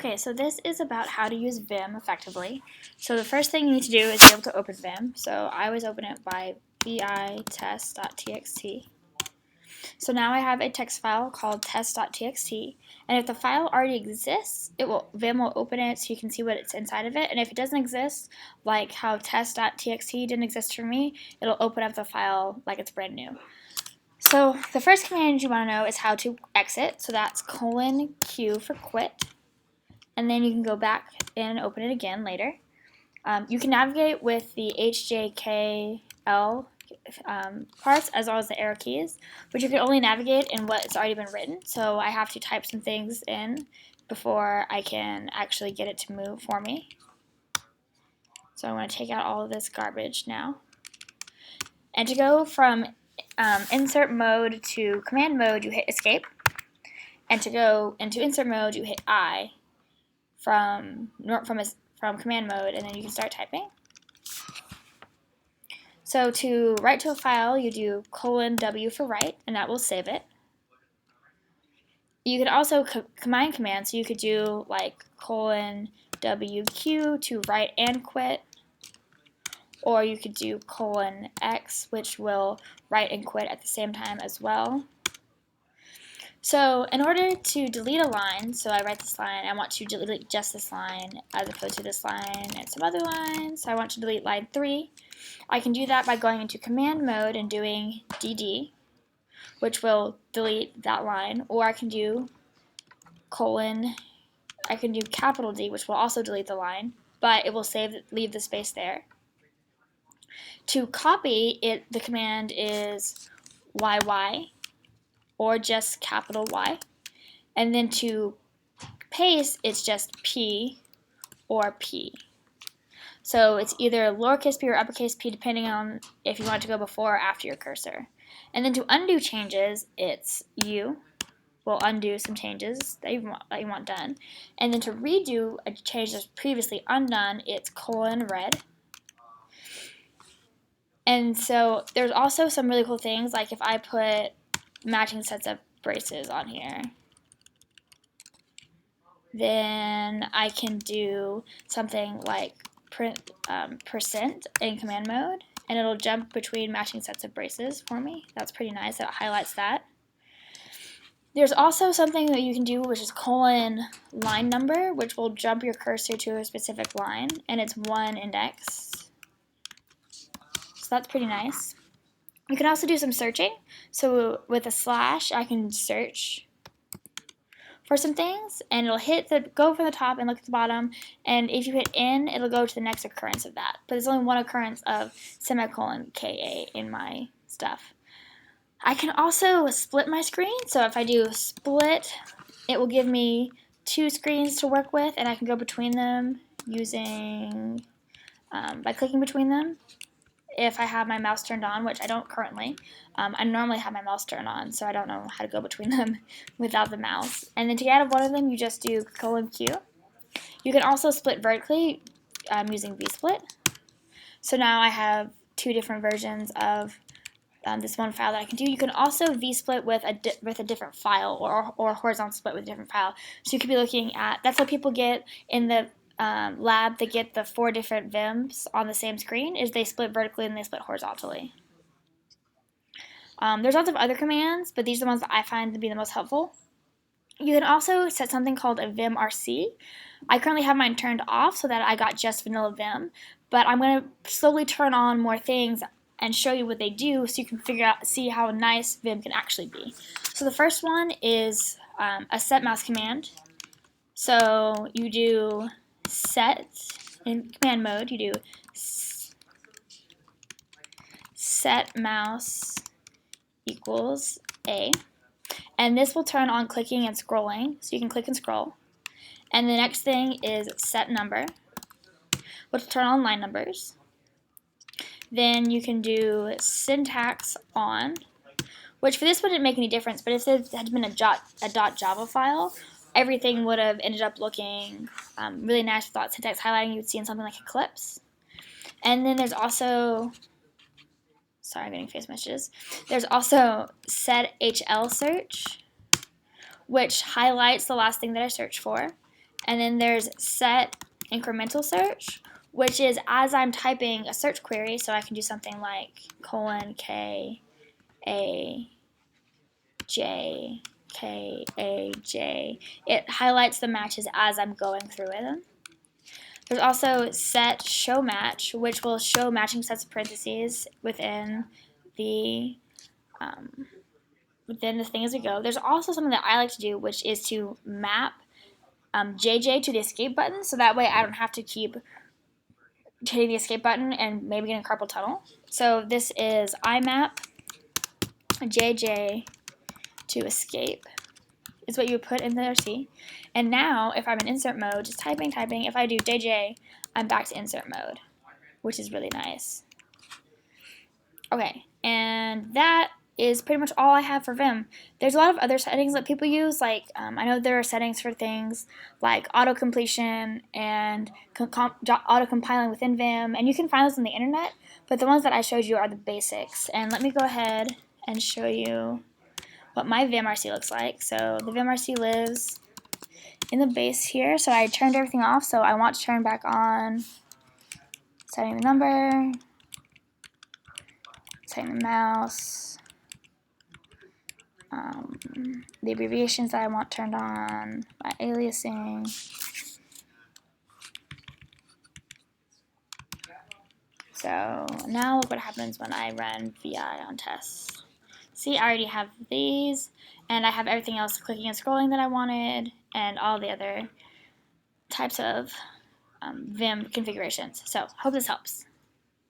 Okay, so this is about how to use Vim effectively. So the first thing you need to do is be able to open Vim. So I always open it by vi-test.txt. So now I have a text file called test.txt, and if the file already exists, Vim will open it so you can see what's inside of it. And if it doesn't exist, like how test.txt didn't exist for me, it'll open up the file like it's brand new. So the first command you want to know is how to exit. So that's :Q for quit. And then you can go back and open it again later. You can navigate with the HJKL parts as well as the arrow keys, but you can only navigate in what's already been written. So I have to type some things in before I can actually get it to move for me. So I'm going to take out all of this garbage now. And to go from insert mode to command mode, you hit escape. And to go into insert mode, you hit I from command mode, and then you can start typing. So to write to a file, you do :W for write, and that will save it. You can also combine commands, so you could do like :WQ to write and quit, or you could do :X, which will write and quit at the same time as well. So in order to delete a line, so I write this line, I want to delete just this line as opposed to this line and some other lines. So I want to delete line 3. I can do that by going into command mode and doing DD, which will delete that line, or I can do capital D, which will also delete the line, but it will leave the space there. To copy it, the command is YY, or just capital Y. And then to paste, it's just P or P. So it's either lowercase p or uppercase P, depending on if you want to go before or after your cursor. And then to undo changes, it's U. We'll undo some changes that you want done. And then to redo a change that's previously undone, it's :red. And so there's also some really cool things, like if I put matching sets of braces on here, then I can do something like print % in command mode, and it'll jump between matching sets of braces for me. That's pretty nice. It highlights that. There's also something that you can do, which is :line number, which will jump your cursor to a specific line, and it's 1 index. So that's pretty nice. You can also do some searching. So with a slash, I can search for some things, and it'll go from the top and look at the bottom, and if you hit N, it'll go to the next occurrence of that. But there's only one occurrence of ;KA in my stuff. I can also split my screen, so if I do split, it will give me 2 screens to work with, and I can go between them using, by clicking between them. If I have my mouse turned on, which I don't currently. I normally have my mouse turned on, so I don't know how to go between them without the mouse. And then to get out of one of them, you just do :Q. You can also split vertically using VSplit. So now I have 2 different versions of this one file that I can do. You can also VSplit with a different file, or horizontal split with a different file. So you could be looking at, that's what people get in the lab, they get the 4 different Vims on the same screen, is they split vertically and they split horizontally. There's lots of other commands, but these are the ones that I find to be the most helpful. You can also set something called a vimrc. I currently have mine turned off so that I got just vanilla Vim, but I'm going to slowly turn on more things and show you what they do so you can see how nice Vim can actually be. So the first one is a set mouse command. So you do set, in command mode, you do set mouse equals A, and this will turn on clicking and scrolling, so you can click and scroll. And the next thing is set number, which will turn on line numbers. Then you can do syntax on, which for this wouldn't make any difference, but if it had been a .java file, everything would have ended up looking really nice without syntax highlighting. You would see in something like Eclipse. And then there's also, sorry, I'm getting face messages. There's also set HL search, which highlights the last thing that I searched for. And then there's set incremental search, which is as I'm typing a search query, so I can do something like :K A J K A J. It highlights the matches as I'm going through them. There's also set show match, which will show matching sets of parentheses within the thing as we go. There's also something that I like to do, which is to map JJ to the escape button, so that way I don't have to keep hitting the escape button and maybe getting a carpal tunnel. So this is IMAP JJ to escape is what you would put in the RC. And now, if I'm in insert mode, just typing, if I do JJ, I'm back to insert mode, which is really nice. Okay, and that is pretty much all I have for Vim. There's a lot of other settings that people use, like I know there are settings for things like auto-completion and auto-compiling within Vim, and you can find those on the internet, but the ones that I showed you are the basics. And let me go ahead and show you what my VimRC looks like. So the VimRC lives in the base here, so I turned everything off, so I want to turn back on, setting the number, setting the mouse, the abbreviations that I want turned on, my aliasing. So now look what happens when I run VI on tests. See, I already have these, and I have everything else clicking and scrolling that I wanted, and all the other types of Vim configurations. So hope this helps.